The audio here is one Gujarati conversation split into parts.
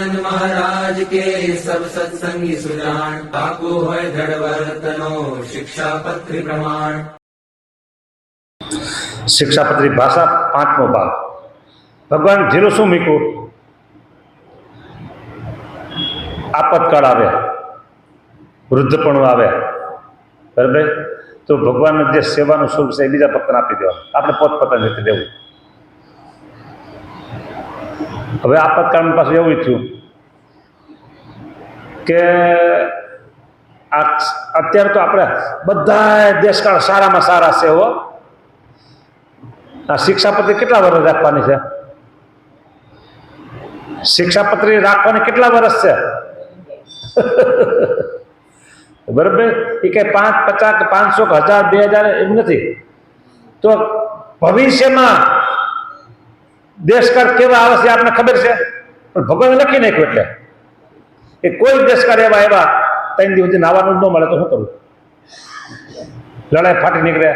आनंद महाराज के सब सत्संगी सुजान, पाको होय दृढ़ वर्तनो शिक्षापत्री प्रमाण। शिक्षापत्री भाषा 5मो भाग। भगवान जीरो शू मीकू आपतकाल आवे, वृद्धपणु आवे, बराबर, तो भगवान जे सेवानुं स्वरूप छे बीजा भक्तने आपी देवा, आपणे पोतपोतानी रीते देवुं। हवे आपतकाल पाछुं एवुं थयुं के अत्यारे तो आपणे बधाय देशकाळ सारामां सारा छे हो। आ शिक्षापत्री કેટલા વર્ષ રાખવાની છે? शिक्षापत्री રાખવાની કેટલા વર્ષ છે? बराबर, એ કે 5, 50, 500, 1000, 2000 એમ નથી। તો ભવિષ્યમાં દેશકાળ કેવા આવશે આપને ખબર છે, પણ ભગવાને લખી નાખ્યું એટલે કે કોઈ દેશકાળ એવા 3 દિવસથી નાવાનું ન મળે તો શું કરવું? લડાઈ ફાટી નીકળે,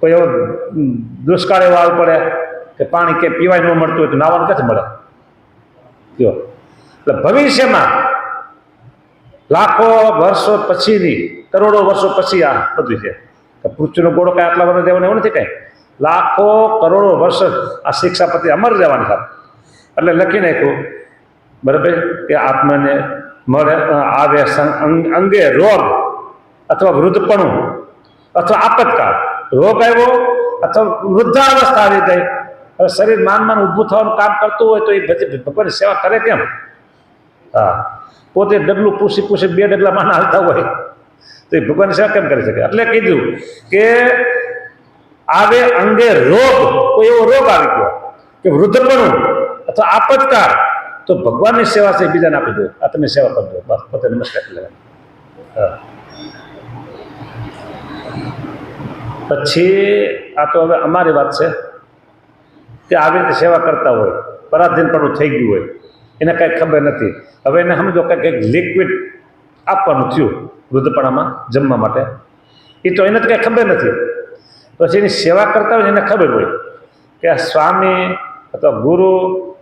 કોઈ એવો દુષ્કાળ એવો આવી પડે કે પાણી કે પીવાય ન મળતું હોય તો નાવાનું ક્યાંથી મળે? જો એટલે ભવિષ્યમાં લાખો વર્ષો પછીની, કરોડો વર્ષો પછી આ બધું છે। પૃથ્વીનો ગોળો કાંઈ આટલા વર્ષ રહેવાનો એવું નથી, કાંઈ લાખો કરોડો વર્ષ આ શિક્ષાપત્રી અમર જવાની થાય એટલે લખી નાખ્યું, બરાબર, કે આત્માને મળે આવે અંગે રોગ અથવા વૃદ્ધપણું અથવા આપતકાળ, રોગ આવ્યો અથવા વૃદ્ધાવસ્થા આવી ગઈ, હવે શરીર માન ઊભું થવાનું કામ કરતું હોય તો એ પછી ભગવાનની સેવા કરે કેમ? હા, પોતે ડગલું પૂછી 2 ડગલા માન હાલતા હોય તો એ ભગવાનની સેવા કેમ કરી શકે? એટલે કીધું કે આવે અંગે રોગ, કોઈ એવો રોગ આવી ગયો કે વૃદ્ધપણું અથવા આપતકાળ, તો ભગવાનની સેવા છે બીજાને આપી દો, આ તમે સેવા કરજો, બસ પોતે નમસ્કાર કરી લેવા। પછી આ તો હવે અમારી વાત છે કે આવી રીતે સેવા કરતા હોય, પરાધીનપણું થઈ ગયું હોય, એને કાંઈ ખબર નથી, હવે એને સમજો કંઈક લિક્વિડ આપવાનું થયું વૃદ્ધપણામાં જમવા માટે, એ તો એને તો કાંઈ ખબર નથી। પછી એની સેવા કરતા હોય એને ખબર હોય કે આ સ્વામી અથવા ગુરુ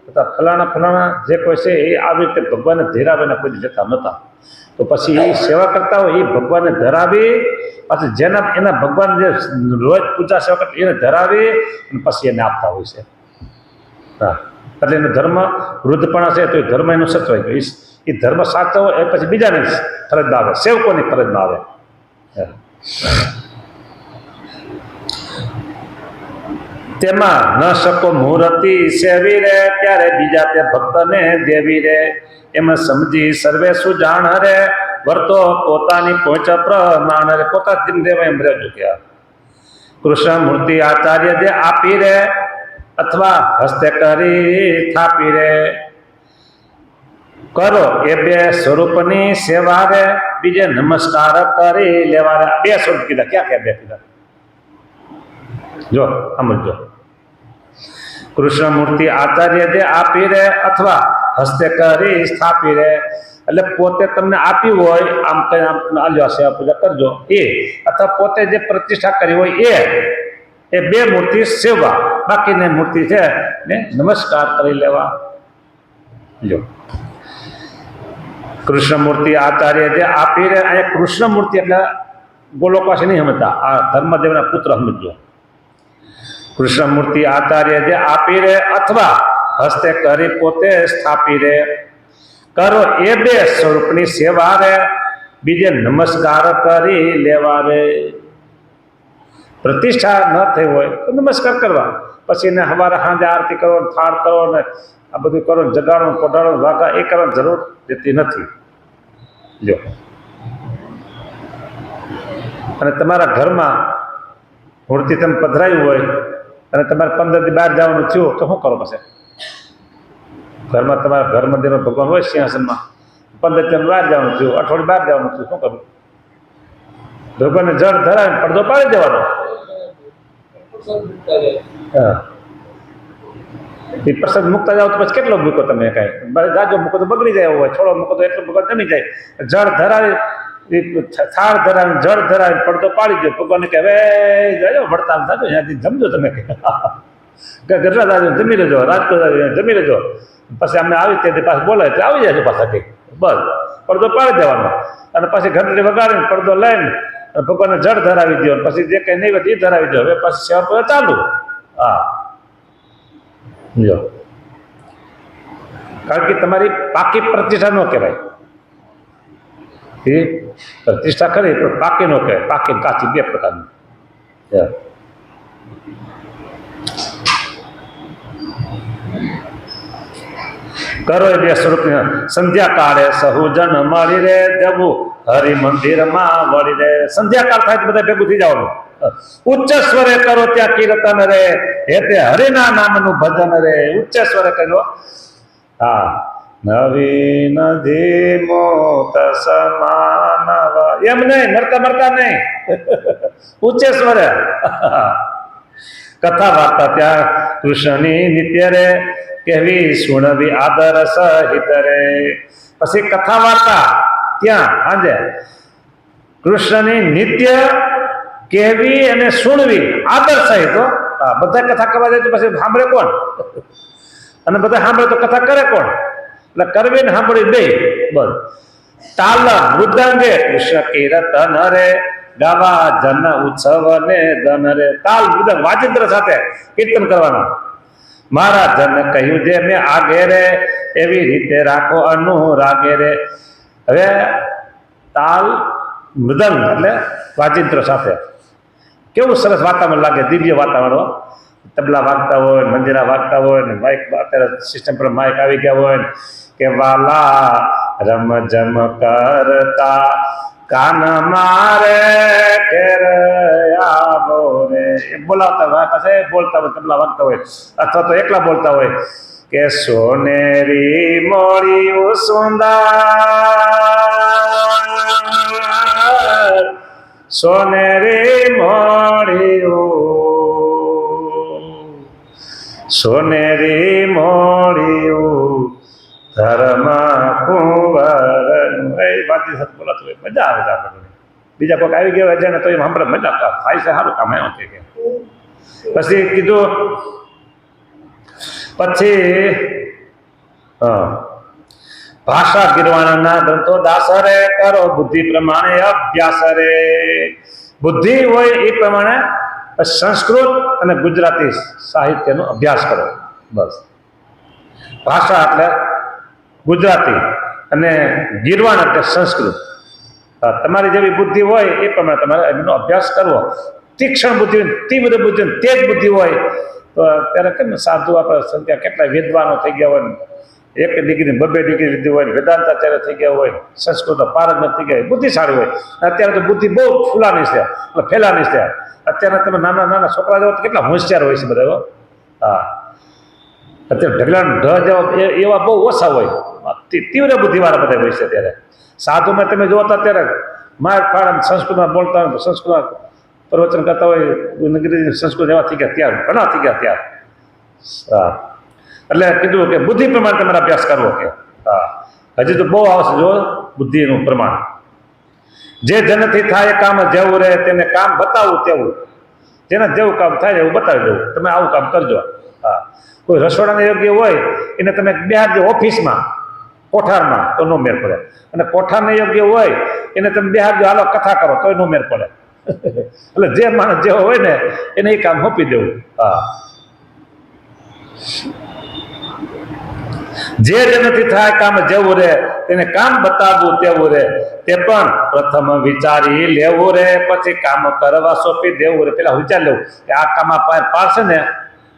અથવા ફલાણા જે કોઈ છે એ આવી રીતે ભગવાનને ધરાવીને કોઈ જતા નહોતા, તો પછી એ સેવા કરતા હોય એ ભગવાનને ધરાવી, પાછું જેના એના ભગવાન જે રોજ પૂજા સેવા કરતા એને ધરાવી અને પછી એને આપતા હોય છે। હા, એટલે એનો ધર્મ વૃદ્ધપણા છે તો એ ધર્મ એનો સચવાય ગયો, એ ધર્મ સાચવો એ પછી બીજાની ફરજમાં આવે, સેવકોની ફરજમાં આવે। તેમાં ન શકો મુહૂર્તિ સેવી રે, ત્યારે બીજા તે ભક્તને દેવી રે, એમાં સમજી સર્વે સુજાણ રે, વર્તો પોતાની પહોંચ પ્રમાણ રે, પોતા જેમ દેવાય એમ રહેજો કે કૃષ્ણ મૂર્તિ આચાર્ય જે આપી રે અથવા હસ્તે કરી થાપી રે, કરો એ 2 સ્વરૂપની સેવા રે, બીજે નમસ્કાર કરી લેવા રે। 2 સ્વરૂપ કીધા, ક્યાં 2 કીધા? જો સમજો, કૃષ્ણ મૂર્તિ આચાર્ય જે આપી રે અથવા હસ્તે કરી સ્થાપી રે, એટલે પોતે તમને આપ્યું હોય આમ કઈ આમ આલ્યો સેવા પૂજા કરજો એ, અથવા પોતે જે પ્રતિષ્ઠા કરી હોય એ 2 મૂર્તિ સેવા, બાકીની મૂર્તિ છે ને નમસ્કાર કરી લેવા। જો કૃષ્ણ મૂર્તિ આચાર્ય જે આપી રે, અહીંયા કૃષ્ણ મૂર્તિ એટલે ગોલોકવાસી નહીં સમજતા, આ ધર્મદેવના પુત્ર સમજો। કૃષ્ણ મૂર્તિ આચાર્ય જે આપી રે અથવા હસ્તે કરી પોતે સ્થાપી રે, કરો એ 2 સ્વરૂપની સેવા રે, બીજે નમસ્કાર કરી લેવા રે। પ્રતિષ્ઠા ન થઈ હોય તો નમસ્કાર કરવા, પછી એને સવારે સાંજે આરતી કરો, થાળ કરો ને આ બધું કરો, જગાડો પોઢાડો વાઘા એ કરવાની જરૂર રહેતી નથી। જો અને તમારા ઘરમાં મૂર્તિ તમે પધરાયું હોય અને તમારે 15 દી બહાર જવાનું થયું તો શું કરો? પછી ઘરમાં તમારા ઘર મંદિરમાં ભગવાન હોય સિંહાસનમાં, 15 દી બહાર જવાનું થયું, અઠવાડિયું બહાર જવાનું થયું, શું કરવું? ભગવાનને જળ ધરાવીને પડદો પાડી દેવાનો। હા, એ પ્રસાદ મૂકતા જાઓ તો પછી કેટલો મૂકો તમે? કાંઈ જાજો મૂકો તો બગડી જાય, હોય થોડો મૂકો તો એટલો ભગવાન જમી જાય। જળ ધરાવી, થાળ ધરાવીને જળ ધરાવીને પડદો પાડી દો, ભગવાનને કહે હવે જાજો વડતાલ થાજો, ત્યાંથી જમજો તમે, ગઢડા જાજો જમી લેજો, રાજકોટ જાજો જમી લેજો, પછી અમે આવી ત્યાંથી પાછું બોલાય એટલે આવી જાય છે પાછા કંઈક બસ પડદો પાડી દેવાનો અને પછી ઘંટડી વગાડીને પડદો લઈને ભગવાનને જળ ધરાવી દો પછી જે કંઈ નહીં હોય એ ધરાવી દો હવે પછી સેવા પૂજા ચાલુ હા જો કારણ કે તમારી પાકી પ્રતિષ્ઠા ન કહેવાય એ પ્રતિષ્ઠા ખરી પણ પાકી ન કહેવાય પાકી કાચી બે પ્રકારની કરો એ બે સ્વરૂપની સંધ્યાકાળે સહુજન મળી રે જવું હરિ મંદિરમાં વળી રે સંધ્યાકાળ થાય તો બધા ભેગું થઈ જવાનું ઉચ્ચ સ્વરે કરો ત્યાં કીર્તન રે હે તે હરિના નામનું ભજન રે ઉચ્ચ સ્વરે કહ્યું હા નવીન ધીમો તસમાનવ એમ નહીં મરતા નહીં ઉચ્ચ સ્વરે કથા વાર્તા ત્યાં કૃષ્ણની નિત્ય રે કહેવી સુણવી આદર સહિત રે પછી કથા વાર્તા ત્યાં આજે કૃષ્ણની નિત્ય કહેવી અને સુણવી આદર સહિત બધા કથા કરવા જાય તો પછી સાંભળે કોણ અને બધા સાંભળે તો કથા કરે કોણ એટલે કરવી ને સાંભળી બે બસ તાલ મૃદંગે કૃષ્ણ કીર્તન રે ગાવા જન ઉત્સવ ને ધન રે તાલ મૃદંગ વાજિંત્ર સાથે કીર્તન કરવાનું મારા જન કહ્યું જે મેં આગે રે એવી રીતે રાખો અનુરાગે રે હવે તાલ મૃદંગ એટલે વાજિંત્ર સાથે કેવું સરસ વાતાવરણ લાગે દિવ્ય વાતાવરણ તબલા વાગતા હોય મંજીરા વાગતા હોય ને માઇક અત્યારે સિસ્ટમ પર માઇક આવી ગયા હોય ને કે વાલા રમ જમ કરતા કાન મારે ઘેર આવો રે એ બોલાવતા હોય પછી બોલતા હોય તબલા વાગતા હોય અથવા તો એકલા બોલતા હોય કે સોનેરી મોળિયું સુંદર સોનેરી મોળિયું સોનેરી મોળિયું ધર્મ કુંવર એ વાતની સાથે બોલાતું હોય મજા આવે આપણે બીજા કોઈક આવી ગયા છે ને તો એ સાંભળે મજા થાય છે સારું કામ એમ છે કે પછી કીધું પછી ભાષા ગીરવાણના ગ્રંથો દાસ રે કરો બુદ્ધિ પ્રમાણે અભ્યાસ રે બુદ્ધિ હોય એ પ્રમાણે સંસ્કૃત અને ગુજરાતી સાહિત્યનો અભ્યાસ કરો બસ ભાષા એટલે ગુજરાતી અને ગીરવાણ એટલે સંસ્કૃત તમારી જેવી બુદ્ધિ હોય એ પ્રમાણે તમારે એનો અભ્યાસ કરવો તીક્ષ્ણ બુદ્ધિ હોય તીવ્ર બુદ્ધિ હોય તેજ બુદ્ધિ હોય તો ત્યારે કેમ સાધુ આપણે સંખ્યા કેટલા વિદ્વાનો થઈ ગયા હોય એક ડિગ્રી 2 ડિગ્રી લીધી હોય વેદાંતાચાર્ય થઈ ગયા હોય સંસ્કૃત પારંગત થઈ ગયા બુદ્ધિશાળી હોય અત્યારે તો બુદ્ધિ બહુ ફૂલાની છે એટલે ફેલાની છે અત્યારે તમે નાના નાના છોકરા જેવા કેટલા હોશિયાર હોય છે બધા હા અત્યારે ઢગલા ઢ જેવા એવા બહુ ઓછા હોય તીવ્ર બુદ્ધિવાળા બધા હોય છે ત્યારે સાધુમાં તમે જોતા ત્યારે માર ફાડ સંસ્કૃતમાં બોલતા હોય સંસ્કૃત પ્રવચન કરતા હોય અંગ્રેજી સંસ્કૃત એવા થઈ ગયા ત્યાં ઘણા થઈ ગયા ત્યાં હા એટલે કીધું કે બુદ્ધિ પ્રમાણે તમારે અભ્યાસ કરવો કે હા હજી તો બહુ આવશે જો બુદ્ધિનું પ્રમાણ જે જનથી થાય કામ જેવું રહે તેને કામ બતાવવું તેવું જેને જેવું કામ થાય એવું બતાવી દેવું તમે આવું કામ કરજો હા કોઈ રસોડાને યોગ્ય હોય એને તમે બેહાડજો ઓફિસમાં કોઠારમાં તો નો મેર પડે અને કોઠારને યોગ્ય હોય એને તમે બેહાડજો હાલો કથા કરો તોય નો મેર પડે એટલે જે માણસ જેવો હોય ને એને એ કામ સોંપી દેવું હા જે જનથી થાય કામ જેવું રહે તેને કામ બતાવવું તેવું રહે તે પણ પ્રથમ વિચારી લેવું રહે પછી કામ કરવા સોંપી દેવું રહે પેલા વિચાર લેવું કે આ કામ પાડશે ને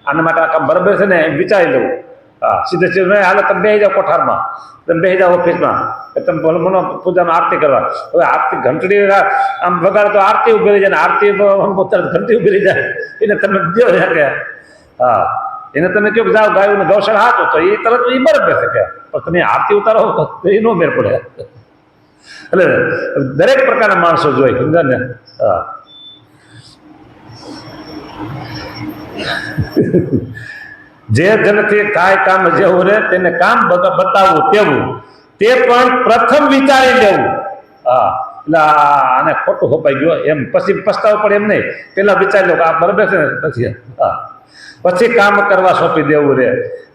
આના માટે આ કામ બરાબર છે ને એમ વિચારી લેવું હા સીધે સીધું નહીં હાલો તમે બેસી જાઓ કોઠારમાં તમે બેસી જાઓ ઓફિસમાં તમે બોલો મનો પૂજામાં આરતી કરવા હવે આરતી ઘંટડી આમ વગાડે તો આરતી ઉભી રહી જાય ને આરતી ઘંટી ઉભી રહી જાય એને તમે દો કે હા એને તમે કહો જાઓ ગાયું ને ગૌશાળા હાથો તો એ તરત એ બરાબર છે કે પણ તમે આરતી ઉતારો તો એ નો મેર પડે એટલે દરેક પ્રકારના માણસો જોઈ સમજા ને હા જે જનથી થાય કામ જેવું રહે તેને કામ બતાવવું તેવું તે પણ પ્રથમ વિચારી લેવું હા એટલે આને ખોટું હોપાઈ ગયો એમ પછી પસ્તાવો પડે એમ નહીં પેલા વિચારી લો કે આ બરાબર છે ને પછી હા પછી કામ કરવા સોંપી દેવું રે.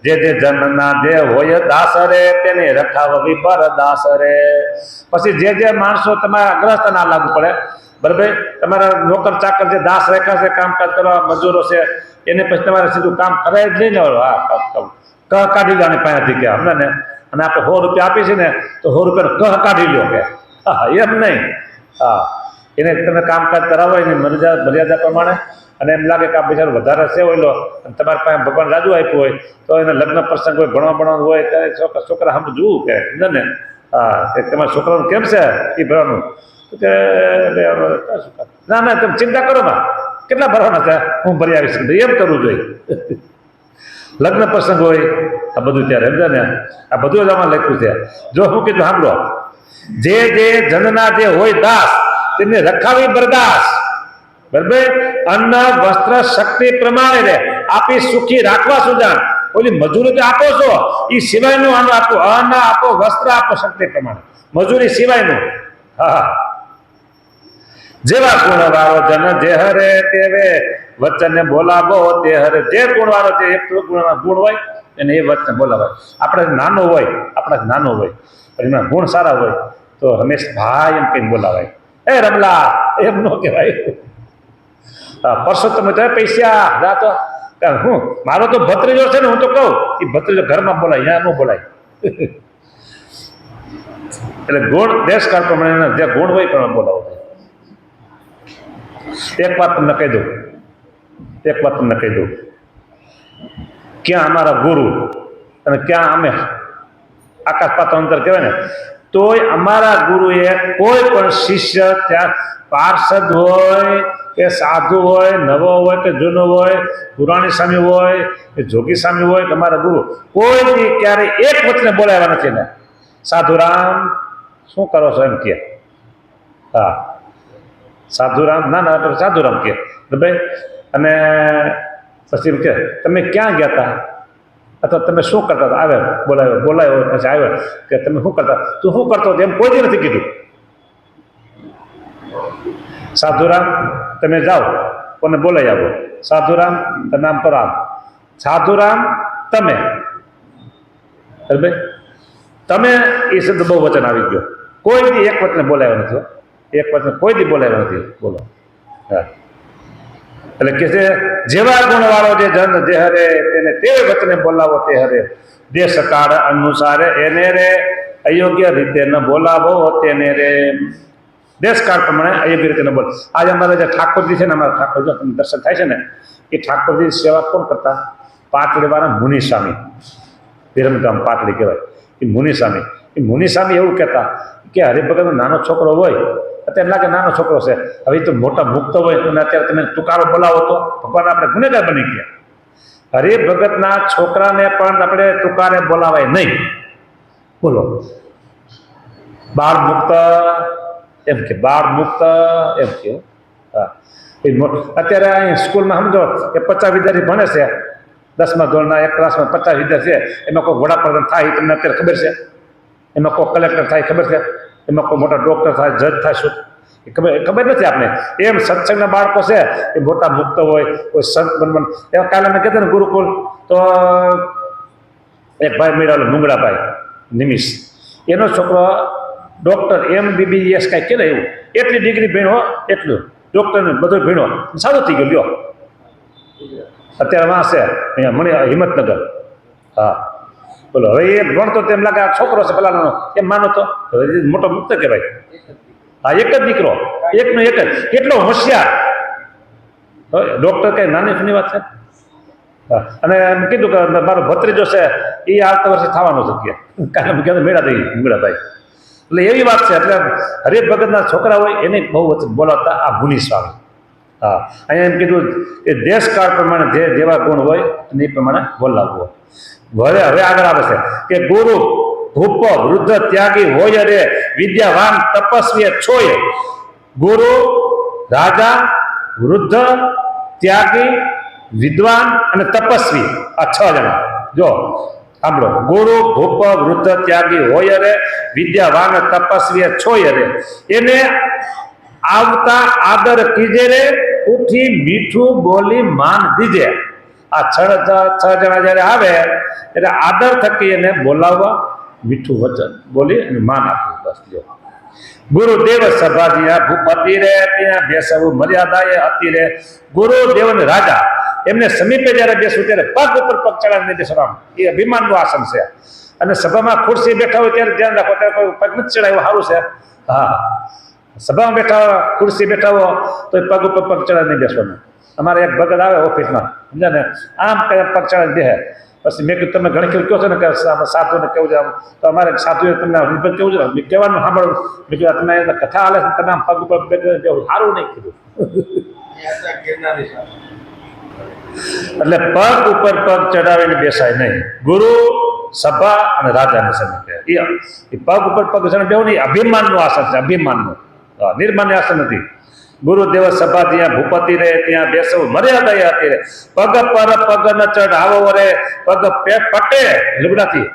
જે જનના જે હોય દાસ રે તેને રખાવવી બરદાસ રે. પછી જે માણસો તમારા ગ્રસ્ત ના લાગુ પડે, બરાબર, તમારા નોકર ચાકર જે દાસ રેખા છે, કામકાજ કરવા મજૂરો છે, એને પછી તમારે સીધું કામ કરાય જ નહીં ને. કહ કાઢી લો પાસેથી કે અમને ને, અને આપણે 100 રૂપિયા આપી છે ને તો 100 રૂપિયા કહ કાઢી લો કે. હા, એમ નહીં. હા, એને તમે કામકાજ કરાવો એની મર્યાદા પ્રમાણે, અને એમ લાગે કે આ બિચારો વધારે છે હોય લો, અને તમારી પાસે ભગવાન રાજુ આપ્યું હોય તો એને લગ્ન પ્રસંગ હોય, ભણવાનું હોય, ત્યારે છોકરા સામે જોવું કે ને. હા, તમારા છોકરાનું કેમ છે એ ભરવાનું કે ના ના તમે ચિંતા કરો માં, કેટલા ભરવાના છે હું ભરી આવીશ, એમ કરવું જોઈએ. લગ્ન પ્રસંગ હોય આ બધું ત્યારે સમજે ને, આ બધું જ આમાં લખ્યું છે. જો હું કીધું સાંભળો, જે જનના જે હોય દાસ તેને રખાવી બરદાસ, બરાબર. અન્ન વસ્ત્ર શક્તિ પ્રમાણે રે આપી સુખી રાખવા સુજાણ. ઓલી મજૂરી તો આપો છો એ સિવાયનું અન્ન આપો, અન્ન આપો, વસ્ત્ર આપો શક્તિ પ્રમાણે, મજૂરી સિવાયનું. હા, જેવા ગુણ વાળો જન જે હરે તેવે વચન બોલાવો તે હરે. જે ગુણ વાળો જે એક ગુણ હોય એને એ વચન બોલાવાય. આપણે નાનો હોય, આપણા નાનો હોય પણ એના ગુણ સારા હોય તો રમેશ ભાઈ એમ કઈ બોલાવાય. એ રમલા એમ ન કહેવાય. પરસોત્તમ તો પૈસા જાતો હું, મારો તો ભત્રીજો છે ને, હું તો કહું એ ભત્રીજો ઘરમાં બોલાય, અહીંયા ન બોલાય. એટલે ગુણ દેશકાળ પ્રમાણે જે ગુણ હોય પણ બોલાવો. એક વાત તમને કહી દઉં, ક્યાં અમારા ગુરુ અને ક્યાં અમે આકાશ પાતાળ અંતર કહેવાય ને, તોય અમારા ગુરુએ કોઈ પણ શિષ્ય ત્યાં પાર્ષદ હોય કે સાધુ હોય, નવો હોય કે જૂનો હોય, પુરાણી સ્વામી હોય કે જોગી સ્વામી હોય કે અમારા ગુરુ, કોઈ ક્યારે એક વચને બોલાવ્યા નથી ને. સાધુરામ શું કરો છો એમ કે, હા સાધુરામ, ના ના સાધુરામ કે ભાઈ. અને પછી કે તમે ક્યાં ગયા હતા, અથવા તમે શું કરતા હતા, આવે બોલાયો પછી આવ્યો કે તમે શું કરતા, તું શું કરતો એમ કોઈ જ નથી કીધું. સાધુરામ તમે જાઓ કોને બોલાઈ આવો, સાધુરામ તમે આમ કરો, આમ સાધુરામ તમે, બરાબર. તમે એ શબ્દ બહુ વચન આવી ગયો, કોઈ દી એક વચને બોલાવ્યો નથી, એક વચન કોઈ દી બોલાવ્યો નથી. બોલો. હા, એટલે કે છે જેવા ગુણ વાળો જે જન જે હરે તેને તે વચને બોલાવો તે હરે. દેશ કાળ અનુસારે એને રે અયોગ્ય રીતે ન બોલાવો તેને રે. દેશકાળ પ્રમાણે અયોગ્ય રીતે ન બોલ. આજે અમારા જે ઠાકોરજી છે ને, અમારા ઠાકોરજી દર્શન થાય છે ને, એ ઠાકોરજી સેવા કોણ કરતા, પાટડી વાળા મુનિસ્વામી, વિરમગામ પાટડી કહેવાય એ મુનિસ્વામી. એ મુનિસ્વામી એવું કહેતા કે હરિભગતનો નાનો છોકરો હોય, અત્યારે લાગે નાનો છોકરો છે, હવે તો મોટા મુક્ત હોય અને અત્યારે તમે તુકારો બોલાવો તો ભગવાન આપણે ગુનેગાર બની ગયા. હરિભગતના છોકરાને પણ આપણે તુકારે બોલાવાય નહીં. બોલો, બાળ મુક્ત એમ કે, બાળ મુક્ત એમ કે. હા, અત્યારે અહીં સ્કૂલમાં સમજો કે 50 વિદ્યાર્થી ભણે છે, 10મા ધોરણના એક ક્લાસમાં 50 વિદ્યાર્થી છે, એમાં કોઈ વડાપ્રધાન થાય તમને અત્યારે ખબર છે, એમાં કોઈ કલેક્ટર થાય ખબર છે, એમાં કોઈ મોટા ડૉક્ટર થાય, જજ થાય, શું ખબર નથી આપણે. એમ સત્સંગના બાળકો છે એ મોટા મુક્ત હોય, કોઈ સંત બનવાનું. એવા કાલે મેં કહેતા ને ગુરુકુળ, તો એક ભાઈ મળ્યા મુંગળાભાઈ નિમિષ, એનો છોકરો ડૉક્ટર MBBS કાંઈ કે ને એવું, એટલી ડિગ્રી ભણ્યો, એટલું ડૉક્ટરને બધું ભણ્યો, સારું થઈ ગયો લ્યો. અત્યારે વાં છે અહીંયા હિંમતનગર. હા, બોલો. હવે એ ભણતો તેમ લાગે આ છોકરો છે પેલાનો, એમ માનો તો મોટો મુક્ત કહેવાય. હા, એક જ દીકરો, એકનો એક જ, કેટલો હોશિયાર ડૉક્ટર, કઈ નાની ફની વાત છે. હા, અને એમ કીધું કે મારો ભત્રીજો છે એ આવતા વર્ષે થવાનો છે, કારણ કે મેળા થઈ મુંગળાભાઈ. એટલે એવી વાત છે. એટલે હરિભગતના છોકરા હોય એને બહુ વચન બોલાવતા આ મુનિસ્વામી. હા, અહીંયા એમ કીધું કે દેશકાળ પ્રમાણે જે જેવા ગુણ હોય એ પ્રમાણે બોલાવવું. હવે આગળ આવે છે કે ગુરુ ભૂપ વૃદ્ધ ત્યાગી હોય રે વિદ્યાવાન તપસ્વી છોય. ગુરુ, રાજા, વૃદ્ધ, ત્યાગી, વિદ્વાન અને તપસ્વી, આ 6 જણા. જો સાંભળો, ગુરુ ભૂપ વૃદ્ધ ત્યાગી હોય રે વિદ્યાવાન તપસ્વી છોય રે. એને આવતા આદર કીજે રે, ઉઠી મીઠું બોલી માન દીજે. આ છ જણા જ્યારે આવે એટલે આદર થકી એને બોલાવવા, મીઠું વચન બોલી અને માન આપવું. બસ જો ગુરુદેવ સભા જ્યાં ભૂપતિ રે ત્યાં બેસવું મર્યાદા એ અતિ રે. ગુરુદેવ ને રાજા એમને સમીપે જ્યારે બેસવું ત્યારે પગ ઉપર પગ ચડાવીને બેસવાનું એ અભિમાનનું આસન છે. અને સભામાં ખુરશી બેઠા હોય ત્યારે ધ્યાન રાખો, ત્યારે કોઈ પગ નથી ચડાવ્યો સારું છે. હા, સભામાં બેઠા ખુરશી બેઠા હો તો પગ ઉપર પગ ચડાવીને બેસવાનું. અમારે એક ભગત આવે ઓફિસમાં, સમજ્યા ને, આમ કઈ પગ ચડાવીને બેસે. પછી મેં કીધું તમે ઘણી ખીર કહો છો ને કે સાધુને કેવું છે, તો અમારે સાધુએ તમને રીતભાઈ કેવું છે કહેવાનું સાંભળવું. મેં કીધું તમે કથા હાલે તમે આમ પગ ઉપર સારું નહીં કીધું. એટલે પગ ઉપર પગ ચડાવીને બેસાય નહીં. ગુરુ સભા અને રાજાને સમીપે એ પગ ઉપર પગ ચડાવીને બેવું નહીં. અભિમાનનું આસન છે, અભિમાનનું, નિર્માન્ય આસન નથી. ગુરુદેવ સભા જ્યાં ભૂપતિ રે ત્યાં બેસવું મર્યાદા હતી રે. પગ પર પગ ન ચઢાવો રે, પગ પટે લુગડાથી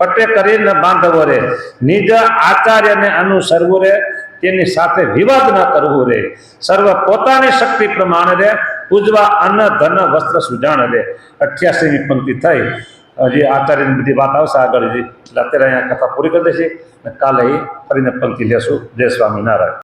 પટે કરીને બાંધવો રે. નિજ આચાર્યને અનુસરવું રે, તેની સાથે વિવાદ ન કરવું રે. સર્વ પોતાની શક્તિ પ્રમાણે રે, પૂજવા અન્ન ધન વસ્ત્ર સુજાણ રે. 88મી પંક્તિ થઈ. હજી આચાર્યની બધી વાત આવશે આગળ. એટલે અત્યારે અહીંયા કથા પૂરી કરી દઈશું અને કાલે ફરીને પંક્તિ લેશું. જય સ્વામિનારાયણ.